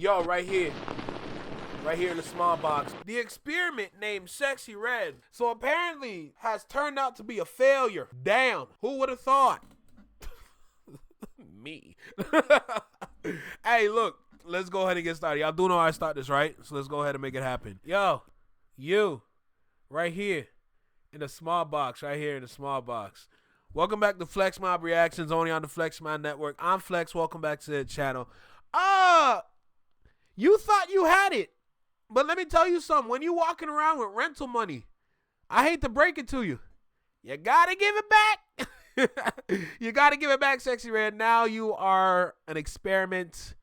Yo, right here. Right here in the small box. The experiment named Sexyy Red. So apparently has turned out to be a failure. Damn. Who would have thought? Me. Hey, look. Let's go ahead and get started. Y'all do know I start this, right? So let's go ahead and make it happen. Yo, you. Right here. In the small box. Right here in the small box. Welcome back to Flex Mob Reactions, only on the Flex Mob Network. I'm Flex. Welcome back to the channel. You thought you had it. But let me tell you something. When you walking around with rental money, I hate to break it to you. You gotta give it back. You gotta give it back, Sexyy Red. Now you are an experiment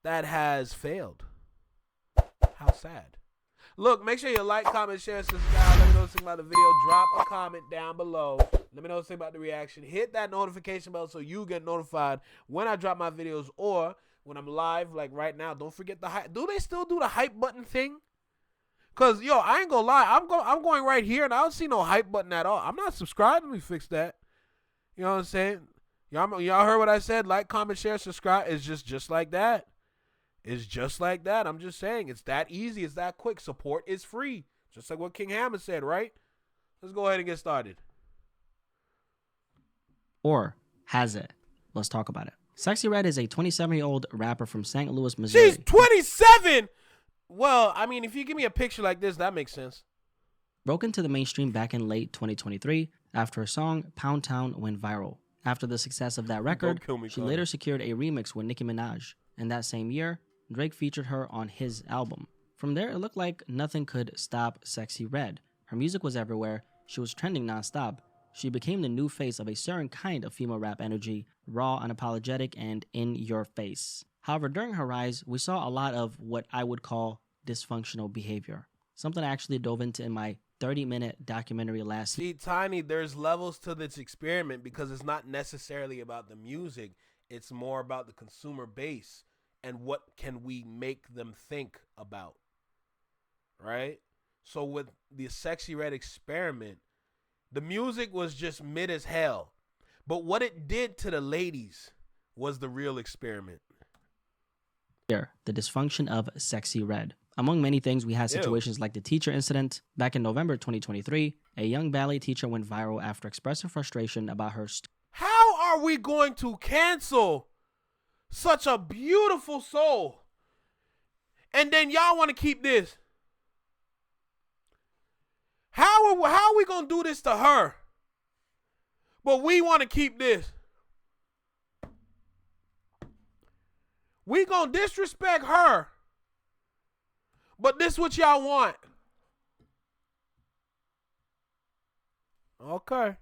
that has failed. How sad. Look, make sure you like, comment, share, subscribe. Let me know what you think about the video. Drop a comment down below. Let me know what you think about the reaction. Hit that notification bell so you get notified when I drop my videos or when I'm live, like right now. Don't forget the hype. Do they still do the hype button thing? Cause yo, I ain't gonna lie. I'm going right here and I don't see no hype button at all. I'm not subscribed. Let me fix that. You know what I'm saying? Y'all heard what I said? Like, comment, share, subscribe. It's just like that. It's just like that. I'm just saying. It's that easy. It's that quick. Support is free. Just like what King Hammer said, right? Let's go ahead and get started. Or has it? Let's talk about it. Sexyy Red is a 27-year-old rapper from St. Louis, Missouri. She's 27! Well, I mean, if you give me a picture like this, that makes sense. Broke into the mainstream back in late 2023 after her song Pound Town went viral. After the success of that record, she later secured a remix with Nicki Minaj. And that same year, Drake featured her on his album. From there, it looked like nothing could stop Sexyy Red. Her music was everywhere. She was trending nonstop. She became the new face of a certain kind of female rap energy, raw, unapologetic, and in your face. However, during her rise, we saw a lot of what I would call dysfunctional behavior. Something I actually dove into in my 30-minute documentary last year. See, Tiny, there's levels to this experiment because it's not necessarily about the music. It's more about the consumer base and what can we make them think about, right? So with the Sexyy Red experiment, the music was just mid as hell. But what it did to the ladies was the real experiment. The dysfunction of Sexyy Red. Among many things, we had situations like the teacher incident. Back in November 2023, a young ballet teacher went viral after expressing frustration about her How are we going to cancel such a beautiful soul? And then y'all want to keep this? How are we going to do this to her? But we want to keep this. We going to disrespect her. But this what y'all want. Okay.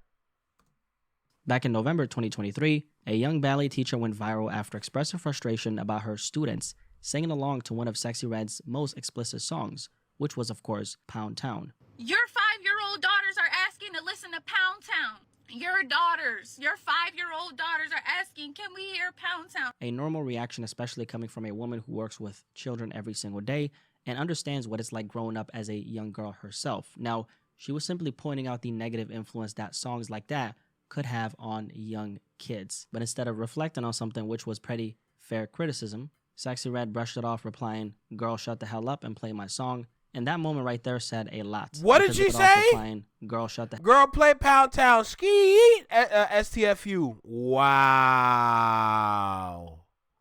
Back in November 2023, a young ballet teacher went viral after expressing frustration about her students singing along to one of Sexyy Red's most explicit songs, which was, of course, Pound Town. Your 5-year-old daughters are asking to listen to Pound Town. Your 5-year-old daughters are asking, can we hear Pound Town? A normal reaction, especially coming from a woman who works with children every single day and understands what it's like growing up as a young girl herself. Now, she was simply pointing out the negative influence that songs like that could have on young kids. But instead of reflecting on something which was pretty fair criticism, Sexyy Red brushed it off, replying, "Girl, shut the hell up and play my song." And that moment right there said a lot. What did she say? Replying, "Girl, shut the Girl, play Pound Town. Ski. STFU. Wow.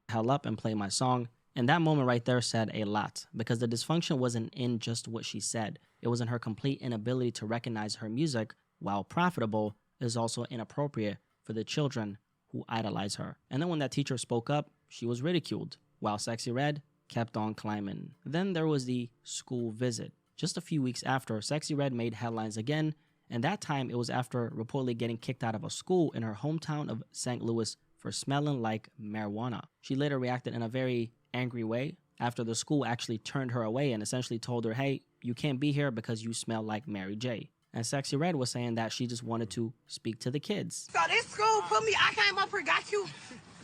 hell up and play my song." And that moment right there said a lot, because the dysfunction wasn't in just what she said. It was in her complete inability to recognize her music, while profitable, is also inappropriate for the children who idolize her. And then when that teacher spoke up, she was ridiculed, while Sexyy Red kept on climbing. Then there was the school visit. Just a few weeks after, Sexyy Red made headlines again, and that time it was after reportedly getting kicked out of a school in her hometown of St. Louis for smelling like marijuana. She later reacted in a very angry way after the school actually turned her away and essentially told her, "Hey, you can't be here because you smell like Mary J." And Sexyy Red was saying that she just wanted to speak to the kids. So this school put me, I came up here, got you,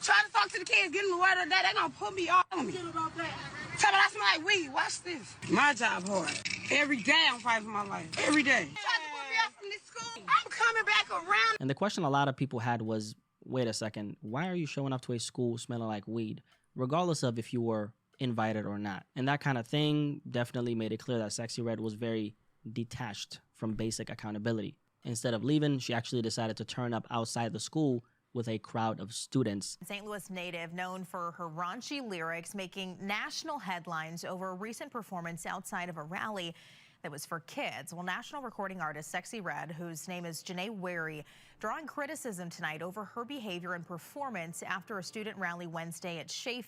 trying to talk to the kids, getting the word of that, they gonna put me on me. Tell me I smell like weed, watch this. My job hard. Every day I'm fighting for my life. Every day. Trying to put me out from this school. I'm coming back around. And the question a lot of people had was, wait a second, why are you showing up to a school smelling like weed? Regardless of if you were invited or not. And that kind of thing definitely made it clear that Sexyy Red was very detached from basic accountability. Instead of leaving, she actually decided to turn up outside the school with a crowd of students. St. Louis native known for her raunchy lyrics, making national headlines over a recent performance outside of a rally that was for kids. Well, national recording artist Sexyy Red, whose name is Janae Wary, drawing criticism tonight over her behavior and performance after a student rally Wednesday at Shady.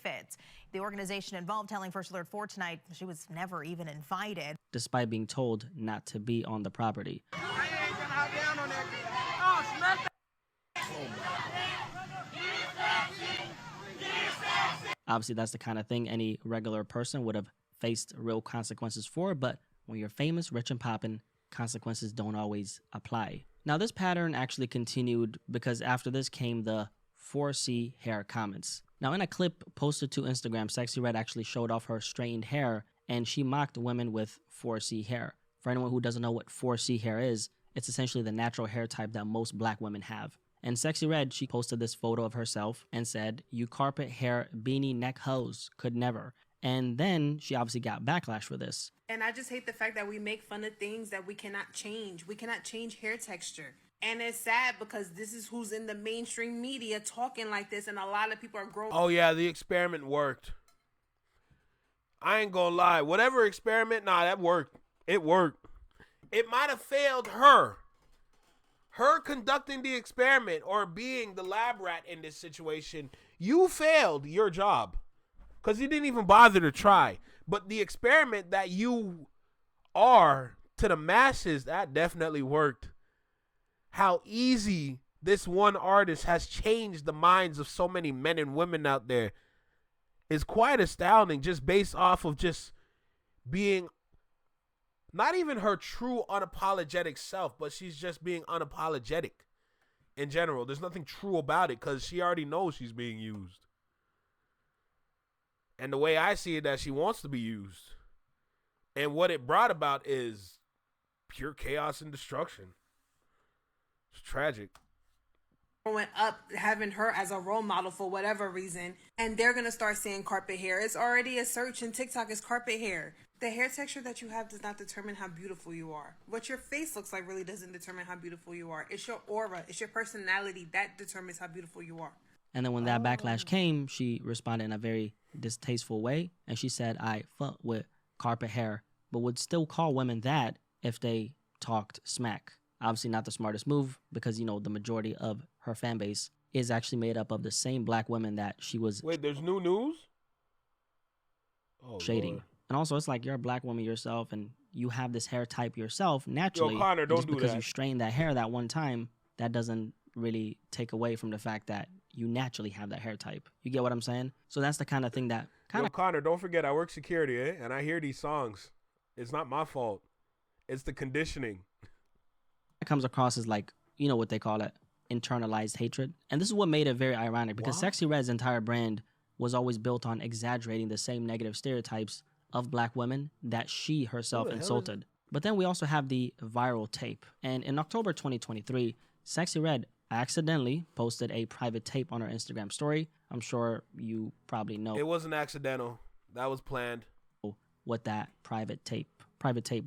The organization involved telling First Alert 4 tonight she was never even invited, despite being told not to be on the property. Obviously, that's the kind of thing any regular person would have faced real consequences for, but when you're famous, rich, and poppin', consequences don't always apply. Now, this pattern actually continued because after this came the 4C hair comments. Now, in a clip posted to Instagram, Sexyy Red actually showed off her straightened hair, and she mocked women with 4C hair. For anyone who doesn't know what 4C hair is, it's essentially the natural hair type that most black women have. And Sexyy Red, she posted this photo of herself and said, "You carpet hair beanie neck hoes could never." And then she obviously got backlash for this. And I just hate the fact that we make fun of things that we cannot change. We cannot change hair texture. And it's sad because this is who's in the mainstream media talking like this, and a lot of people are growing. Oh yeah, the experiment worked. I ain't gonna lie. Whatever experiment, that worked. It worked. It might have failed her. Her conducting the experiment or being the lab rat in this situation, you failed your job. Because you didn't even bother to try. But the experiment that you are to the masses, that definitely worked. How easy this one artist has changed the minds of so many men and women out there is quite astounding, just based off of just being not even her true unapologetic self, but she's just being unapologetic in general. There's nothing true about it because she already knows she's being used. And the way I see it, that she wants to be used. And what it brought about is pure chaos and destruction. It's tragic. Growing up, having her as a role model for whatever reason, and they're going to start saying carpet hair. It's already a search in TikTok is carpet hair. The hair texture that you have does not determine how beautiful you are. What your face looks like really doesn't determine how beautiful you are. It's your aura. It's your personality that determines how beautiful you are. And then when that backlash came, she responded in a very distasteful way. And she said, "I fuck with carpet hair, but would still call women that if they talked smack." Obviously not the smartest move because, the majority of her fan base is actually made up of the same black women that she was... Wait, there's new news? Shading. Lord. And also, it's like you're a black woman yourself and you have this hair type yourself naturally. Yo, Connor, don't do because that. you strained that hair that one time, that doesn't really take away from the fact that you naturally have that hair type. You get what I'm saying? So that's the kind of thing that Connor, don't forget I work security, and I hear these songs. It's not my fault. It's the conditioning. It comes across as like, what they call it, internalized hatred. And this is what made it very ironic because Sexyy Red's entire brand was always built on exaggerating the same negative stereotypes of black women that she herself insulted. But then we also have the viral tape. And in October 2023, Sexyy Red accidentally posted a private tape on her Instagram story. I'm sure you probably know. It wasn't accidental. That was planned. What that private tape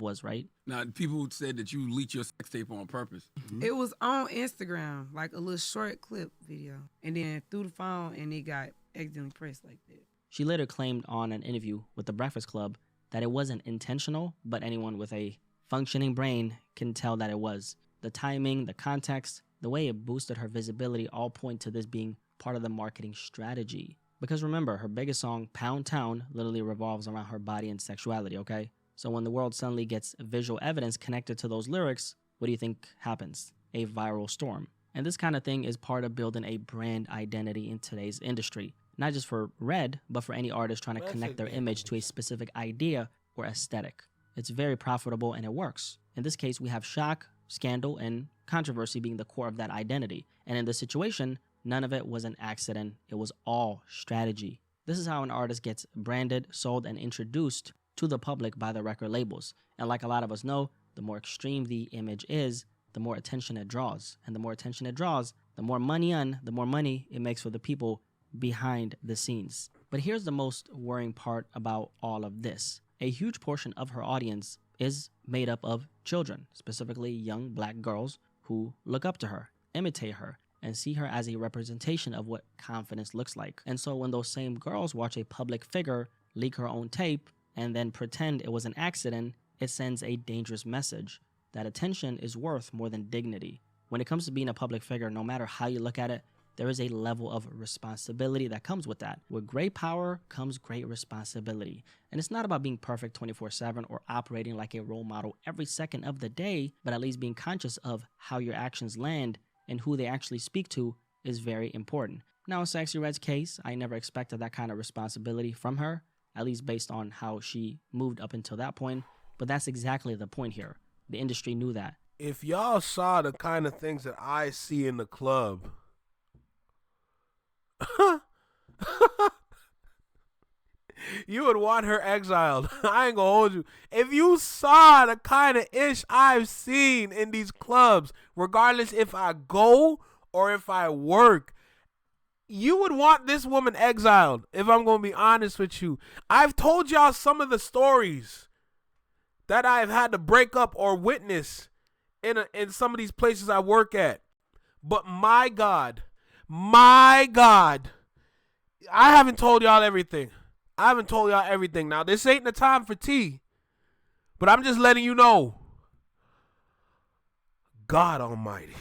was, right? Now, people said that you leaked your sex tape on purpose. Mm-hmm. It was on Instagram, like a little short clip video. And then through the phone, and it got accidentally pressed like that. She later claimed on an interview with The Breakfast Club that it wasn't intentional, but anyone with a functioning brain can tell that it was. The timing, the context, the way it boosted her visibility all point to this being part of the marketing strategy. Because remember, her biggest song, Pound Town, literally revolves around her body and sexuality, okay? So when the world suddenly gets visual evidence connected to those lyrics, what do you think happens? A viral storm. And this kind of thing is part of building a brand identity in today's industry. Not just for Red, but for any artist trying to connect their image to a specific idea or aesthetic. It's very profitable and it works. In this case, we have shock, scandal, and controversy being the core of that identity. And in this situation, none of it was an accident. It was all strategy. This is how an artist gets branded, sold, and introduced to the public by the record labels. And like a lot of us know, the more extreme the image is, the more attention it draws. And the more attention it draws, the more money it makes for the people behind the scenes. But here's the most worrying part about all of this. A huge portion of her audience is made up of children, specifically young black girls who look up to her, imitate her, and see her as a representation of what confidence looks like. And so when those same girls watch a public figure leak her own tape and then pretend it was an accident, it sends a dangerous message that attention is worth more than dignity. When it comes to being a public figure, no matter how you look at it, there is a level of responsibility that comes with that. With great power comes great responsibility. And it's not about being perfect 24/7 or operating like a role model every second of the day, but at least being conscious of how your actions land and who they actually speak to is very important. Now, in Sexyy Red's case, I never expected that kind of responsibility from her, at least based on how she moved up until that point. But that's exactly the point here. The industry knew that. If y'all saw the kind of things that I see in the club, you would want her exiled. I ain't gonna hold you. If you saw the kind of ish I've seen in these clubs, regardless if I go or if I work, you would want this woman exiled, if I'm gonna be honest with you. I've told y'all some of the stories that I've had to break up or witness in some of these places I work at. But my God, I haven't told y'all everything. Now, this ain't the time for tea, but I'm just letting you know. God almighty.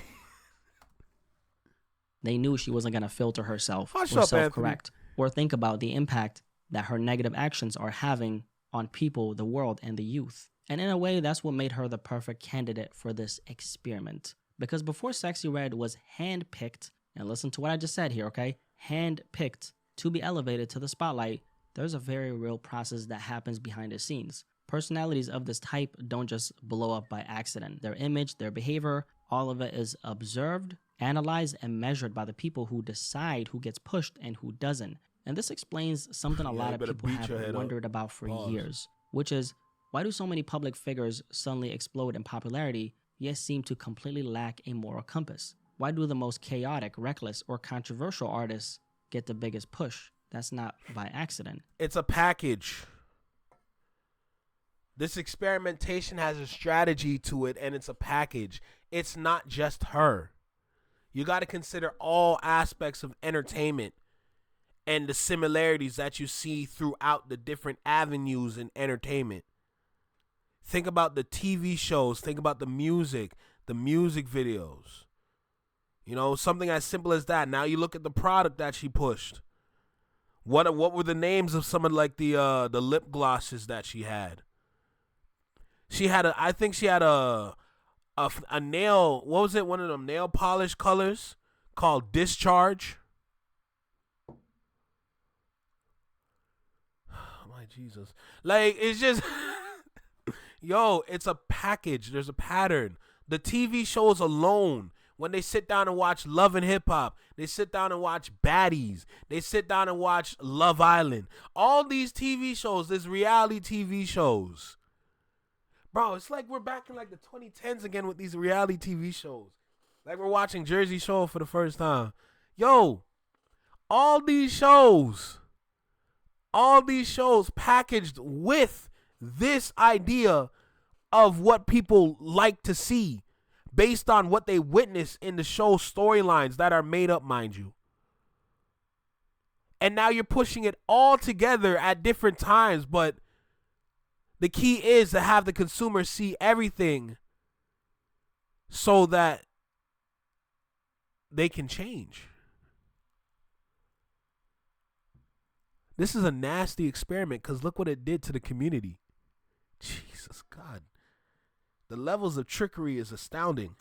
They knew she wasn't going to filter herself Hush or up, self-correct or think about the impact that her negative actions are having on people, the world, and the youth. And in a way, that's what made her the perfect candidate for this experiment. Because before Sexyy Red was handpicked, and listen to what I just said here, okay? Handpicked to be elevated to the spotlight, there's a very real process that happens behind the scenes. Personalities of this type don't just blow up by accident. Their image, their behavior, all of it is observed, analyzed, and measured by the people who decide who gets pushed and who doesn't. And this explains something a lot of people have wondered about for years, which is, why do so many public figures suddenly explode in popularity, yet seem to completely lack a moral compass? Why do the most chaotic, reckless, or controversial artists get the biggest push? That's not by accident. It's a package. This experimentation has a strategy to it, and it's a package. It's not just her. You got to consider all aspects of entertainment and the similarities that you see throughout the different avenues in entertainment. Think about the TV shows. Think about the music videos. You know, something as simple as that. Now you look at the product that she pushed. What were the names of some of like the lip glosses that she had? I think she had a nail, what was it? One of them nail polish colors called Discharge. My Jesus. Like, it's just yo, it's a package. There's a pattern. The TV shows alone, when they sit down and watch Love and Hip Hop, they sit down and watch Baddies, they sit down and watch Love Island. All these TV shows, these reality TV shows. Bro, it's like we're back in like the 2010s again with these reality TV shows. Like we're watching Jersey Shore for the first time. Yo, all these shows packaged with this idea of what people like to see based on what they witness in the show storylines that are made up, mind you. And now you're pushing it all together at different times, but the key is to have the consumer see everything so that they can change. This is a nasty experiment because look what it did to the community. Jesus God. The levels of trickery is astounding.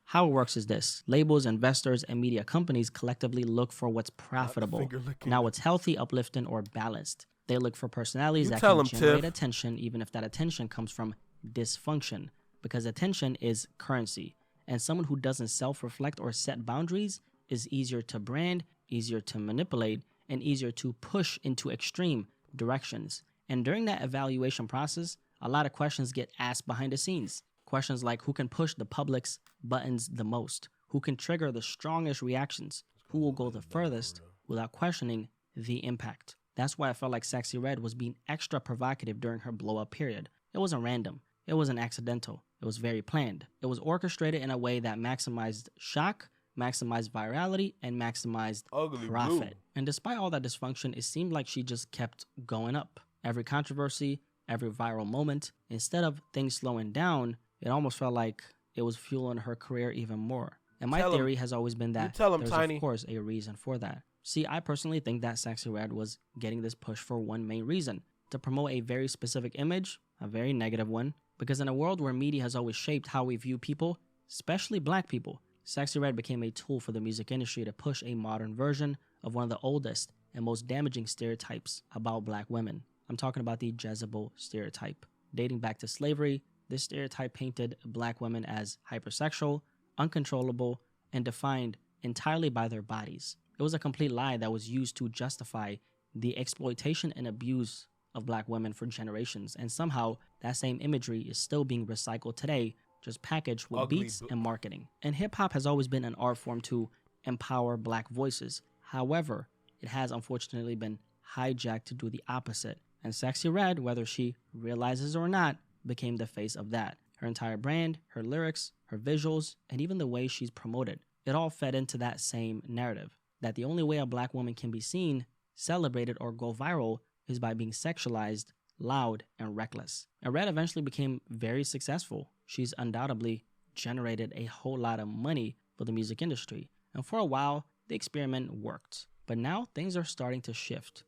How it works is this. Labels, investors, and media companies collectively look for what's profitable, not what's healthy, uplifting, or balanced. They look for personalities that can generate attention, even if that attention comes from dysfunction, because attention is currency. And someone who doesn't self-reflect or set boundaries is easier to brand, easier to manipulate, and easier to push into extreme directions. And during that evaluation process, a lot of questions get asked behind the scenes. Questions like who can push the public's buttons the most, who can trigger the strongest reactions, who will go the furthest without questioning the impact. That's why I felt like Sexyy Red was being extra provocative during her blow-up period. It wasn't random. It wasn't accidental. It was very planned. It was orchestrated in a way that maximized shock, maximized virality, and maximized profit. And despite all that dysfunction, it seemed like she just kept going up. Every controversy, every viral moment, instead of things slowing down, it almost felt like it was fueling her career even more. And my theory has always been that there's of course a reason for that. See, I personally think that Sexyy Red was getting this push for one main reason: to promote a very specific image, a very negative one. Because in a world where media has always shaped how we view people, especially black people, Sexyy Red became a tool for the music industry to push a modern version of one of the oldest and most damaging stereotypes about black women. I'm talking about the Jezebel stereotype. Dating back to slavery, this stereotype painted black women as hypersexual, uncontrollable, and defined entirely by their bodies. It was a complete lie that was used to justify the exploitation and abuse of black women for generations, and somehow that same imagery is still being recycled today, just packaged with beats and marketing. And hip-hop has always been an art form to empower black voices. However, it has unfortunately been hijacked to do the opposite. And Sexyy Red, whether she realizes or not, became the face of that. Her entire brand, her lyrics, her visuals, and even the way she's promoted, it all fed into that same narrative, that the only way a black woman can be seen, celebrated, or go viral is by being sexualized, loud, and reckless. And Red eventually became very successful. She's undoubtedly generated a whole lot of money for the music industry. And for a while, the experiment worked. But now things are starting to shift.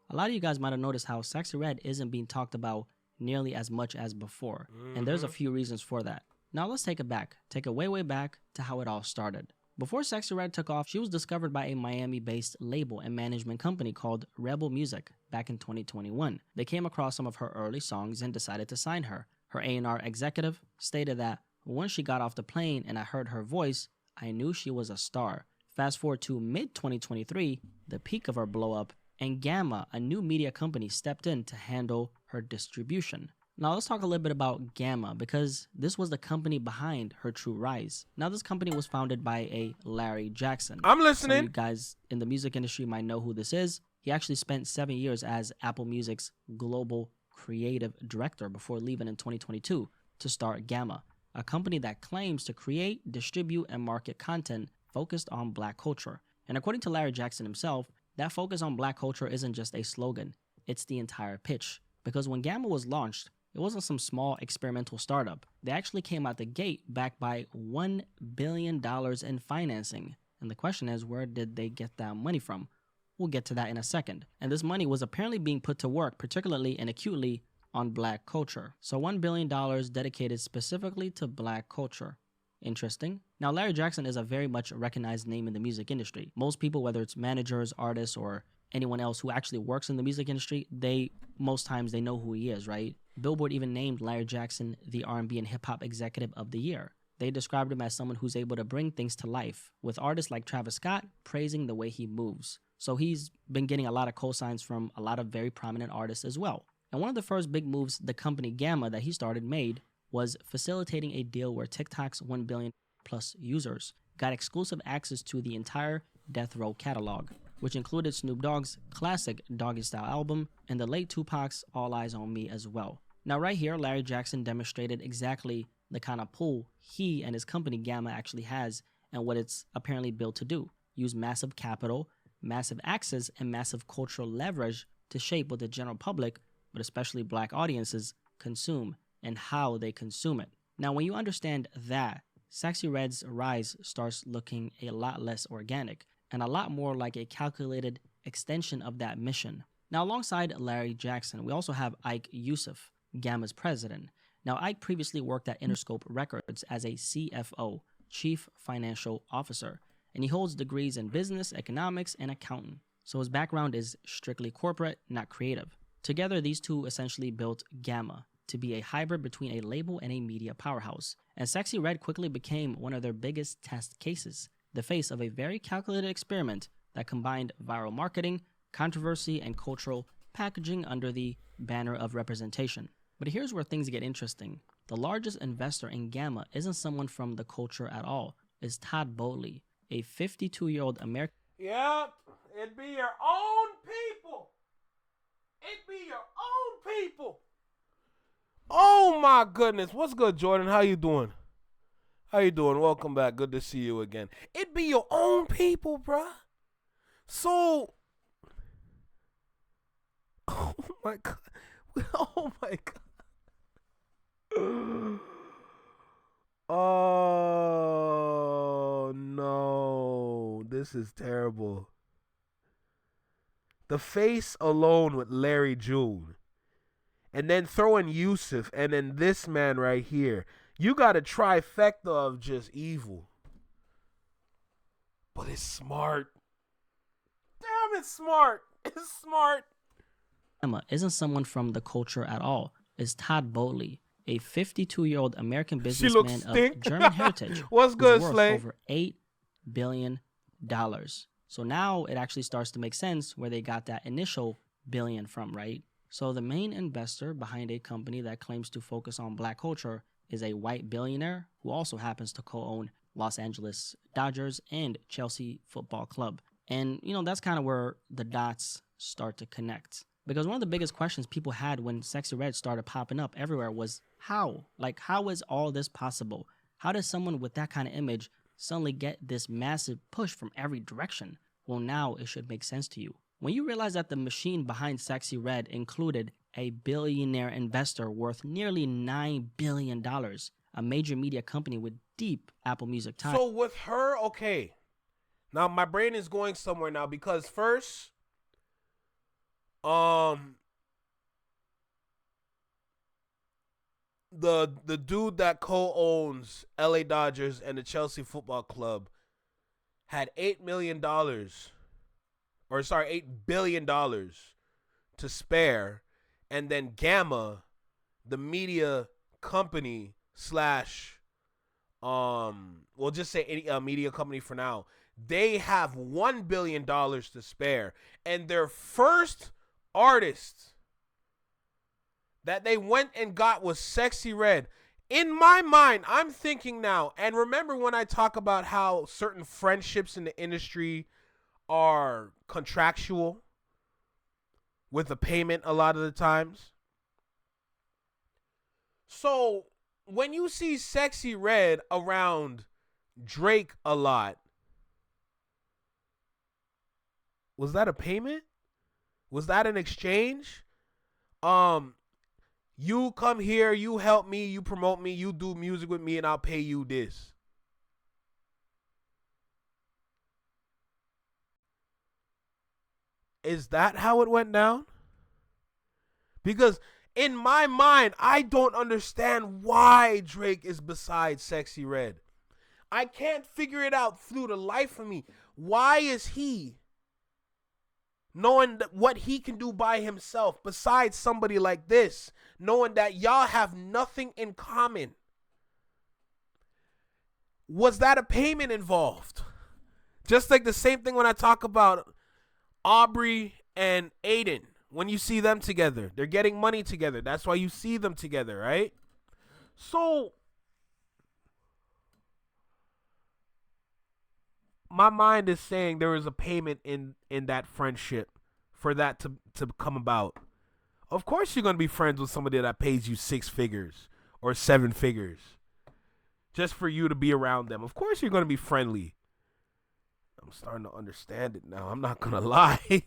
A lot of you guys might have noticed how Sexyy Red isn't being talked about nearly as much as before. And there's a few reasons for that. Now let's take it back. Take it way back to how it all started. Before Sexyy Red took off, she was discovered by a Miami-based label and management company called Rebel Music back in 2021. They came across some of her early songs and decided to sign her. Her A&R executive stated that once she got off the plane and I heard her voice, I knew she was a star. Fast forward to mid-2023, the peak of her blow-up, and Gamma, a new media company, stepped in to handle her distribution. Now let's talk a little bit about Gamma, because this was the company behind her true rise. Now this company was founded by a Larry Jackson. I'm listening. Some of you guys in the music industry might know who this is. He actually spent 7 years as Apple Music's global creative director before leaving in 2022 to start Gamma, a company that claims to create, distribute, and market content focused on black culture. And according to Larry Jackson himself, that focus on black culture isn't just a slogan, it's the entire pitch. Because when Gamma was launched, it wasn't some small experimental startup. They actually came out the gate backed by $1 billion in financing. And the question is, where did they get that money from? We'll get to that in a second. And this money was apparently being put to work, particularly and acutely, on black culture. So $1 billion dedicated specifically to black culture. Interesting. Now, Larry Jackson is a very much recognized name in the music industry. Most people, whether it's managers, artists, or anyone else who actually works in the music industry, most times they know who he is, right? Billboard even named Larry Jackson the R&B and hip-hop executive of the year. They described him as someone who's able to bring things to life, with artists like Travis Scott praising the way he moves. So he's been getting a lot of cosigns from a lot of very prominent artists as well. And one of the first big moves the company Gamma that he started made was facilitating a deal where TikTok's 1 billion plus users got exclusive access to the entire Death Row catalog, which included Snoop Dogg's classic Doggy Style album and the late Tupac's All Eyes on Me as well. Now right here, Larry Jackson demonstrated exactly the kind of pull he and his company Gamma actually has and what it's apparently built to do. Use massive capital, massive access, and massive cultural leverage to shape what the general public, but especially black audiences, consume and how they consume it. Now when you understand that, Sexyy Red's rise starts looking a lot less organic and a lot more like a calculated extension of that mission. Now alongside Larry Jackson, we also have Ike Yusuf, Gamma's president. Now Ike previously worked at Interscope Records as a CFO, Chief Financial Officer, and he holds degrees in business, economics, and accounting. So his background is strictly corporate, not creative. Together, these two essentially built Gamma to be a hybrid between a label and a media powerhouse. And Sexyy Red quickly became one of their biggest test cases, the face of a very calculated experiment that combined viral marketing, controversy, and cultural packaging under the banner of representation. But here's where things get interesting. The largest investor in Gamma isn't someone from the culture at all. It's Todd Bowley, a 52-year-old American Yep, it'd be your own people. It'd be your own people. Oh my goodness. What's good, Jordan? How you doing? How you doing? Welcome back. Good to see you again. It'd be your own people, bruh. So, oh my God. Oh my God. Oh no. This is terrible. The face alone with Larry June. And then throw in Yusuf. And then this man right here. You got a trifecta of just evil. But it's smart. Damn, it's smart. It's smart. isn't someone from the culture at all. It's Todd Bowley, a 52-year-old American She looks businessman of German heritage. What's good, who's worth Slay? over $8 billion. So now it actually starts to make sense where they got that initial billion from, right? So the main investor behind a company that claims to focus on black culture is a white billionaire who also happens to co-own Los Angeles Dodgers and Chelsea Football Club. And, you know, that's kind of where the dots start to connect. Because one of the biggest questions people had when Sexyy Red started popping up everywhere was how? Like, how is all this possible? How does someone with that kind of image suddenly get this massive push from every direction? Well, now it should make sense to you. When you realize that the machine behind Sexyy Red included a billionaire investor worth nearly $9 billion, a major media company with deep Apple Music ties. So with her, okay. Now my brain is going somewhere now because first, the dude that co-owns LA Dodgers and the Chelsea Football Club had $8 billion to spare, and then Gamma, the media company slash we'll just say any media company for now, they have $1 billion to spare, and their first artist that they went and got was Sexyy Red. In my mind, I'm thinking now, and remember when I talk about how certain friendships in the industry are contractual with a payment a lot of the times? So when you see Sexyy Red around Drake a lot, was that a payment? Was that an exchange? You come here, you help me, you promote me, you do music with me, and I'll pay you this. Is that how it went down? Because in my mind, I don't understand why Drake is beside Sexyy Red. I can't figure it out through the life of me. Why is he, knowing what he can do by himself, besides somebody like this, knowing that y'all have nothing in common? Was that a payment involved? Just like the same thing when I talk about Aubrey and Aiden. When you see them together, they're getting money together. That's why you see them together, right? So my mind is saying there was a payment in that friendship for that to come about. Of course you're going to be friends with somebody that pays you 6 figures or 7 figures just for you to be around them. Of course you're going to be friendly. I'm starting to understand it now. I'm not going to lie.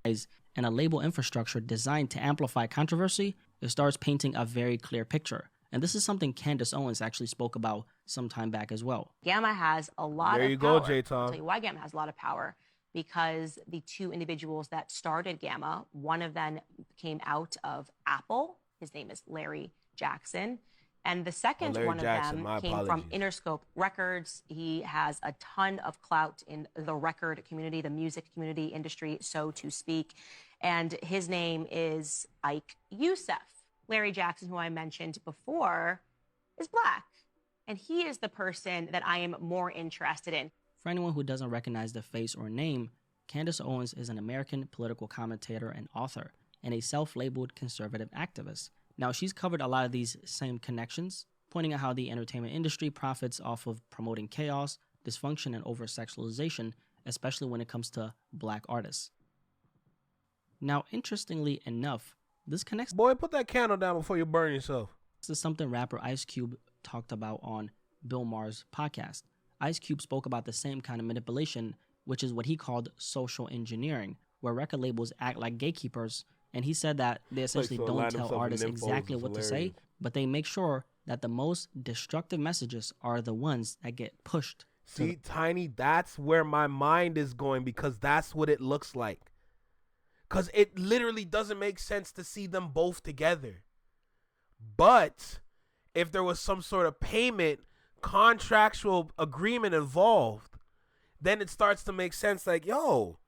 And a label infrastructure designed to amplify controversy, it starts painting a very clear picture. And this is something Candace Owens actually spoke about some time back as well. Gamma has a lot of power. There you go, J-Tom. I'll tell you why Gamma has a lot of power. Because the 2 individuals that started Gamma, one of them came out of Apple. His name is Larry Jackson. And the second one of them came from Interscope Records. He has a ton of clout in the record community, the music community industry, so to speak. And his name is Ike Youssef. Larry Jackson, who I mentioned before, is black. And he is the person that I am more interested in. For anyone who doesn't recognize the face or name, Candace Owens is an American political commentator and author, and a self-labeled conservative activist. Now, she's covered a lot of these same connections pointing out how the entertainment industry profits off of promoting chaos, dysfunction, and over-sexualization, especially when it comes to black artists. Now, interestingly enough, this connects Boy, put that candle down before you burn yourself. This is something rapper Ice Cube talked about on Bill Maher's podcast. Ice Cube spoke about the same kind of manipulation, which is what he called social engineering, where record labels act like gatekeepers, and he said that they essentially don't tell artists exactly what to say, but they make sure that the most destructive messages are the ones that get pushed. See, Tiny, that's where my mind is going, because that's what it looks like. Because it literally doesn't make sense to see them both together. But if there was some sort of payment, contractual agreement involved, then it starts to make sense. Like, yo,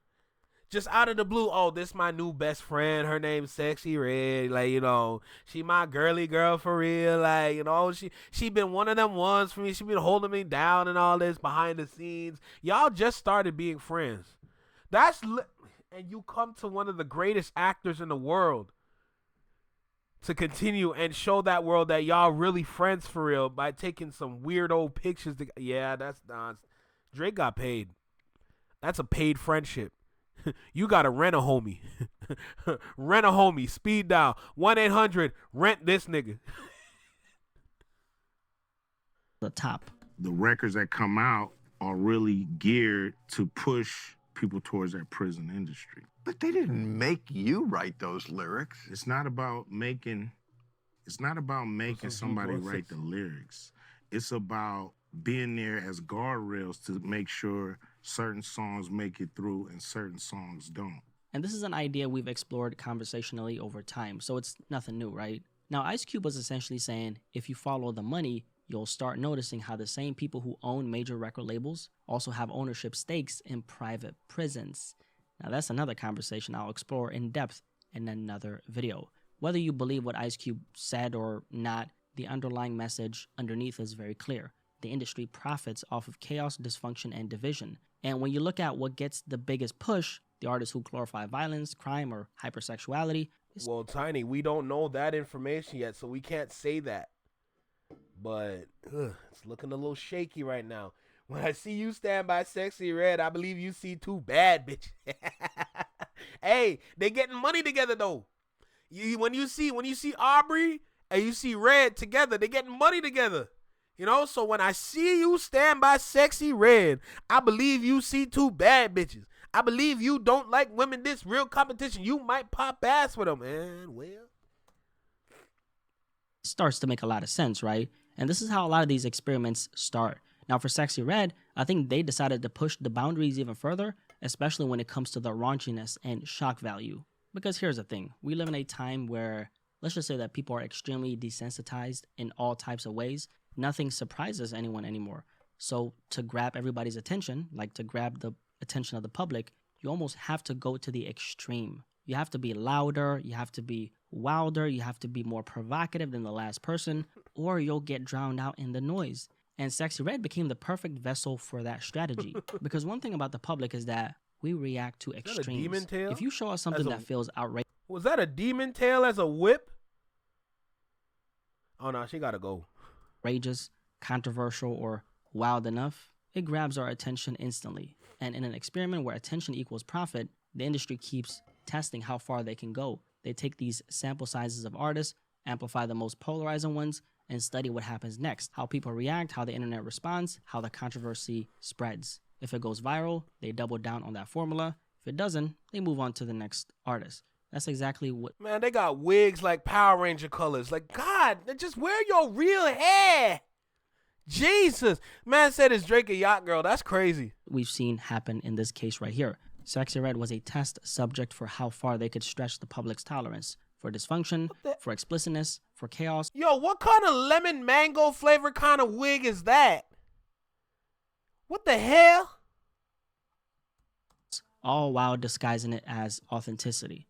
just out of the blue, oh, this my new best friend. Her name's Sexyy Red. Like, you know, she my girly girl for real. Like, you know, she been one of them ones for me. She been holding me down and all this behind the scenes. Y'all just started being friends. And you come to one of the greatest actors in the world to continue and show that world that y'all really friends for real by taking some weird old pictures. Yeah, that's nonsense. Drake got paid. That's a paid friendship. You got to rent a homie. Rent a homie. Speed dial. 1-800 rent this nigga. The top. The records that come out are really geared to push people towards that prison industry. But they didn't make you write those lyrics. It's not about making somebody write the lyrics. It's about being there as guardrails to make sure certain songs make it through and certain songs don't. And this is an idea we've explored conversationally over time, so it's nothing new, right? Now, Ice Cube was essentially saying, if you follow the money, you'll start noticing how the same people who own major record labels also have ownership stakes in private prisons. Now, that's another conversation I'll explore in depth in another video. Whether you believe what Ice Cube said or not, the underlying message underneath is very clear. The industry profits off of chaos, dysfunction, and division. And when you look at what gets the biggest push, the artists who glorify violence, crime, or hypersexuality. Well, Tiny, we don't know that information yet, so we can't say that. But it's looking a little shaky right now. When I see you stand by Sexyy Red, I believe you see two bad bitches. Hey, they getting money together though. When you see Aubrey and you see Red together, they getting money together. You know, so when I see you stand by Sexyy Red, I believe you see two bad bitches. I believe you don't like women. This real competition. You might pop ass with them, man. Well, starts to make a lot of sense, right? And this is how a lot of these experiments start. Now, for Sexyy Red, I think they decided to push the boundaries even further, especially when it comes to the raunchiness and shock value. Because here's the thing. We live in a time where, let's just say that people are extremely desensitized in all types of ways. Nothing surprises anyone anymore. So to grab everybody's attention, like to grab the attention of the public, you almost have to go to the extreme. You have to be louder, you have to be wilder, you have to be more provocative than the last person, or you'll get drowned out in the noise. And Sexyy Red became the perfect vessel for that strategy. Because one thing about the public is that we react to extremes. Demon tail? If you show us something that feels outrageous. Was that a demon tail as a whip? Oh no, she gotta go. Outrageous, controversial, or wild enough, it grabs our attention instantly. And in an experiment where attention equals profit, the industry keeps testing how far they can go. They take these sample sizes of artists, amplify the most polarizing ones, and study what happens next, how people react, how the internet responds, how the controversy spreads. If it goes viral, they double down on that formula. If it doesn't, they move on to the next artist. That's exactly what... Man, they got wigs like Power Ranger colors. Like, God, just wear your real hair. Jesus. Man said it's Drake a yacht girl. That's crazy. We've seen happen in this case right here. Sexyy Red was a test subject for how far they could stretch the public's tolerance. For dysfunction, for explicitness, for chaos. Yo, what kind of lemon mango flavor kind of wig is that? What the hell? All while disguising it as authenticity.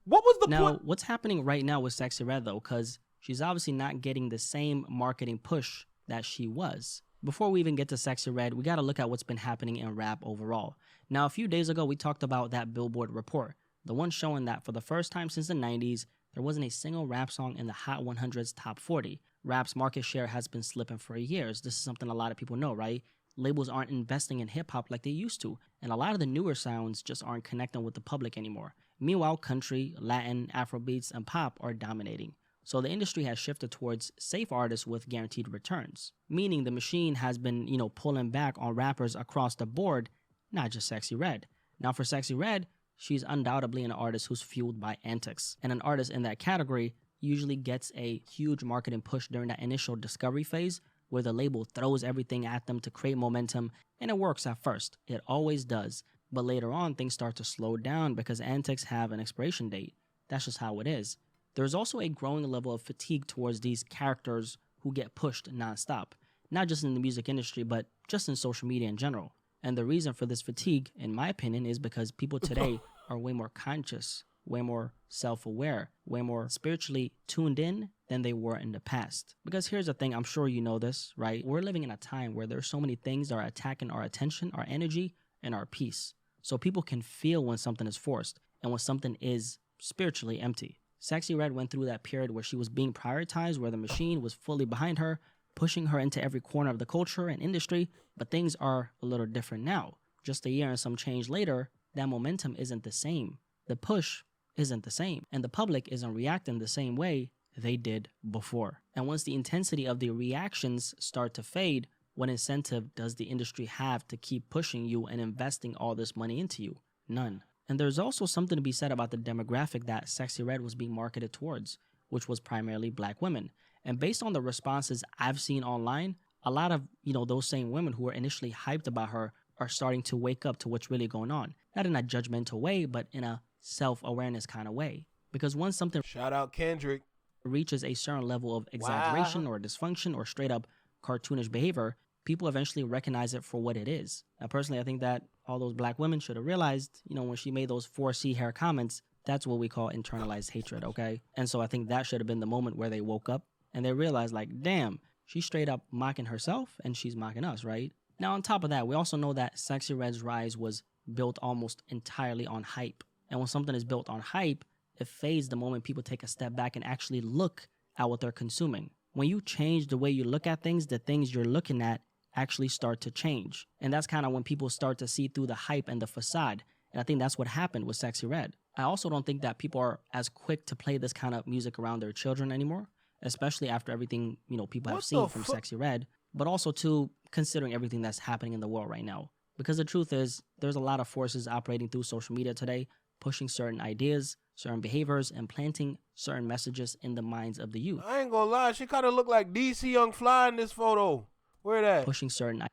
What was the point? point? Now, what's happening right now with Sexyy Red, though, because she's obviously not getting the same marketing push that she was. Before we even get to Sexyy Red, we got to look at what's been happening in rap overall. Now, a few days ago, we talked about that Billboard report, the one showing that for the first time since the 90s, There wasn't a single rap song in the Hot 100's top 40. Rap's market share has been slipping for years. This is something a lot of people know, right? Labels aren't investing in hip-hop like they used to, and a lot of the newer sounds just aren't connecting with the public anymore. Meanwhile, country, Latin, Afrobeats, and pop are dominating. So the industry has shifted towards safe artists with guaranteed returns, meaning the machine has been, pulling back on rappers across the board, not just Sexyy Red. Now for Sexyy Red, she's undoubtedly an artist who's fueled by antics, and an artist in that category usually gets a huge marketing push during that initial discovery phase where the label throws everything at them to create momentum, and it works at first. It always does. But later on, things start to slow down because antics have an expiration date. That's just how it is. There's also a growing level of fatigue towards these characters who get pushed nonstop, not just in the music industry, but just in social media in general. And the reason for this fatigue, in my opinion, is because people today are way more conscious, way more self-aware, way more spiritually tuned in than they were in the past. Because here's the thing, I'm sure you know this, right? We're living in a time where there's so many things that are attacking our attention, our energy, and our peace. So people can feel when something is forced and when something is spiritually empty. Sexyy Red went through that period where she was being prioritized, where the machine was fully behind her, pushing her into every corner of the culture and industry, but things are a little different now. Just a year and some change later, that momentum isn't the same. The push isn't the same, and the public isn't reacting the same way they did before. And once the intensity of the reactions start to fade, what incentive does the industry have to keep pushing you and investing all this money into you? None. And there's also something to be said about the demographic that Sexyy Red was being marketed towards, which was primarily black women. And based on the responses I've seen online, a lot of, those same women who were initially hyped about her are starting to wake up to what's really going on. Not in a judgmental way, but in a self-awareness kind of way. Because once something shout out Kendrick reaches a certain level of exaggeration or dysfunction or straight up cartoonish behavior, people eventually recognize it for what it is. Now, personally, I think that all those black women should have realized, when she made those 4C hair comments, that's what we call internalized hatred, okay? And so I think that should have been the moment where they woke up and they realized, like, damn, she's straight up mocking herself and she's mocking us, right? Now, on top of that, we also know that Sexyy Red's rise was built almost entirely on hype. And when something is built on hype, it fades the moment people take a step back and actually look at what they're consuming. When you change the way you look at things, the things you're looking at actually start to change. And that's kind of when people start to see through the hype and the facade. And I think that's what happened with Sexyy Red. I also don't think that people are as quick to play this kind of music around their children anymore, especially after everything, people have seen from Sexyy Red, but also too considering everything that's happening in the world right now. Because the truth is, there's a lot of forces operating through social media today, pushing certain ideas, certain behaviors, and planting certain messages in the minds of the youth. I ain't gonna lie, she kind of look like DC Young Fly in this photo. Where that? Pushing certain...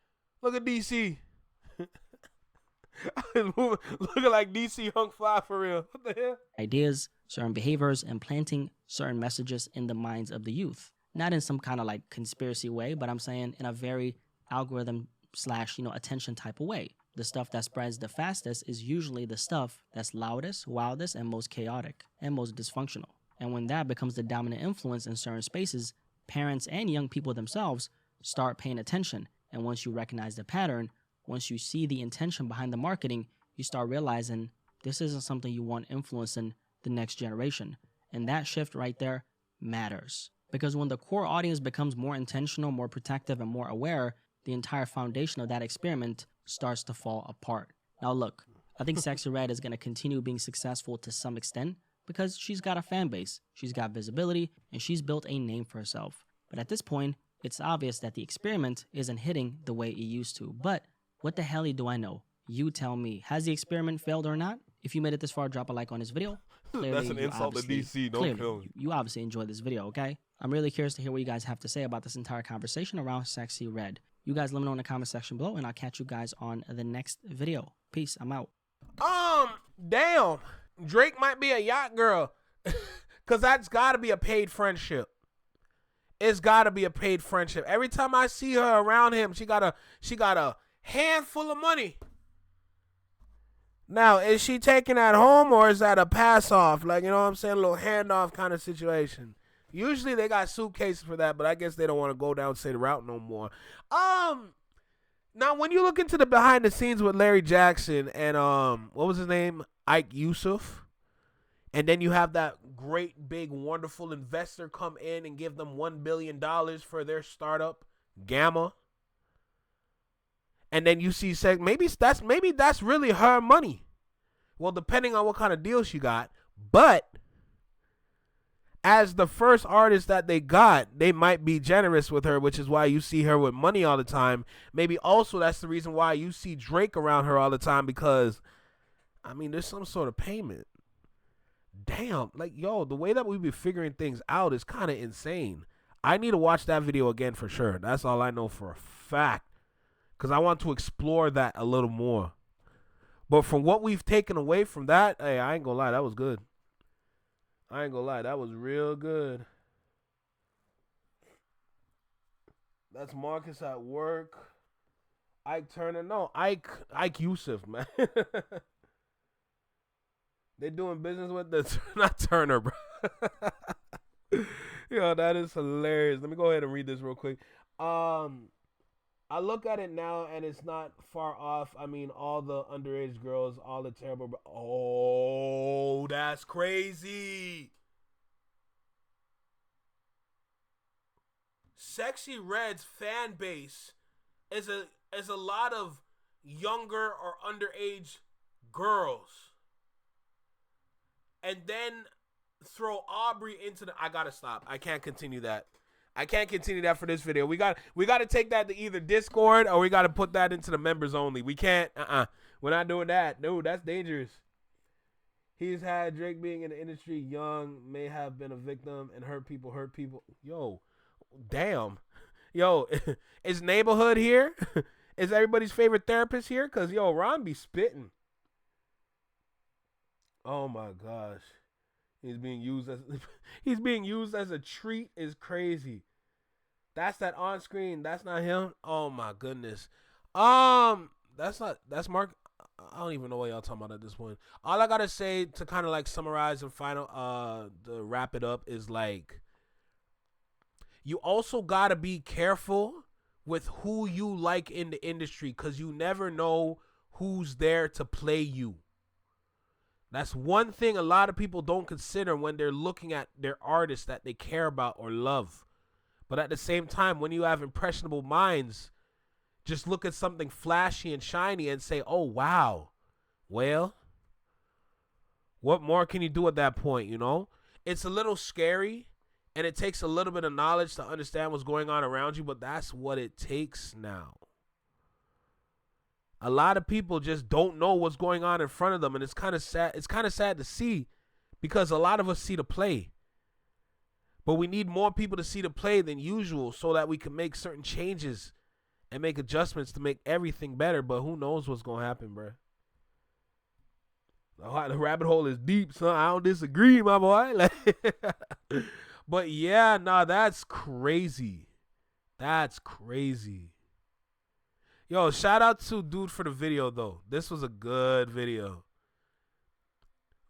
Look at DC. Looking like DC Young Fly for real. What the hell? Ideas, certain behaviors, and planting certain messages in the minds of the youth. Not in some kind of like conspiracy way, but I'm saying in a very algorithm / attention type of way. The stuff that spreads the fastest is usually the stuff that's loudest, wildest, and most chaotic, and most dysfunctional. And when that becomes the dominant influence in certain spaces, parents and young people themselves start paying attention. And once you recognize the pattern, once you see the intention behind the marketing, you start realizing this isn't something you want influencing the next generation. And that shift right there matters. Because when the core audience becomes more intentional, more protective, and more aware, the entire foundation of that experiment starts to fall apart. Now look, I think Sexyy Red is going to continue being successful to some extent because she's got a fan base, she's got visibility, and she's built a name for herself. But at this point, it's obvious that the experiment isn't hitting the way it used to. But what the hell do I know? You tell me. Has the experiment failed or not? If you made it this far, drop a like on this video. Clearly, that's an insult to DC. Don't kill me. You obviously enjoyed this video, okay? I'm really curious to hear what you guys have to say about this entire conversation around Sexyy Red. You guys let me know in the comment section below, and I'll catch you guys on the next video. Peace. I'm out. Damn. Drake might be a yacht girl. Because that's got to be a paid friendship. It's got to be a paid friendship. Every time I see her around him, she got a handful of money. Now, is she taking that home or is that a pass off? Like, you know what I'm saying? A little handoff kind of situation. Usually they got suitcases for that, but I guess they don't want to go down say the route no more. Now when you look into the behind the scenes with Larry Jackson and what was his name? Ike Yusuf. And then you have that great, big, wonderful investor come in and give them $1 billion for their startup, Gamma. And then you see, maybe that's really her money. Well, depending on what kind of deal she got. But as the first artist that they got, they might be generous with her, which is why you see her with money all the time. Maybe also that's the reason why you see Drake around her all the time, because, I mean, there's some sort of payment. Damn, like, yo, the way that we be figuring things out is kind of insane. I need to watch that video again for sure. That's all I know for a fact, because I want to explore that a little more. But from what we've taken away from that, hey, I ain't gonna lie, that was good. I ain't gonna lie, that was real good. That's Marcus at work. Ike Turner, no, Ike Yusuf, man. They doing business with not Turner, bro. Yo, that is hilarious. Let me go ahead and read this real quick. I look at it now, and it's not far off. I mean, all the underage girls, all the terrible. Oh, that's crazy. Sexyy Red's fan base is a lot of younger or underage girls. And then throw Aubrey into the... I gotta stop. I can't continue that. I can't continue that for this video. We got to take that to either Discord, or we got to put that into the members only. We can't. We're not doing that. No, that's dangerous. He's had Drake being in the industry young, may have been a victim, and hurt people. Yo, damn. Yo, is Neighborhood here? Is everybody's favorite therapist here? Because, yo, Ron be spitting. Oh my gosh. He's being used as a treat is crazy. That's that on screen. That's not him. Oh my goodness. That's Mark. I don't even know what y'all talking about at this point. All I gotta say to kind of like summarize and to wrap it up is, like, you also gotta be careful with who you like in the industry, because you never know who's there to play you. That's one thing a lot of people don't consider when they're looking at their artists that they care about or love. But at the same time, when you have impressionable minds, just look at something flashy and shiny and say, oh, wow. Well, what more can you do at that point, you know? It's a little scary, and it takes a little bit of knowledge to understand what's going on around you, but that's what it takes now. A lot of people just don't know what's going on in front of them, and it's kind of sad. It's kind of sad to see, because a lot of us see the play. But we need more people to see the play than usual so that we can make certain changes and make adjustments to make everything better. But who knows what's going to happen, bro? The rabbit hole is deep, son. I don't disagree, my boy. But yeah, nah, that's crazy. That's crazy. Yo, shout out to dude for the video, though. This was a good video.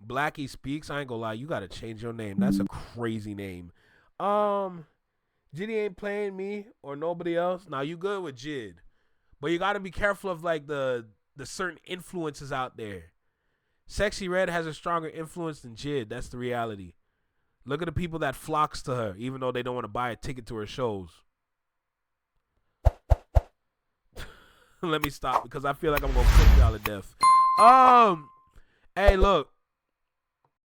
Blackie Speaks. I ain't gonna lie. You got to change your name. That's a crazy name. Jiddy ain't playing me or nobody else. Now, you good with Jid. But you got to be careful of, like, the certain influences out there. Sexyy Red has a stronger influence than Jid. That's the reality. Look at the people that flocks to her, even though they don't want to buy a ticket to her shows. Let me stop, because I feel like I'm going to cook y'all to death. Hey, look.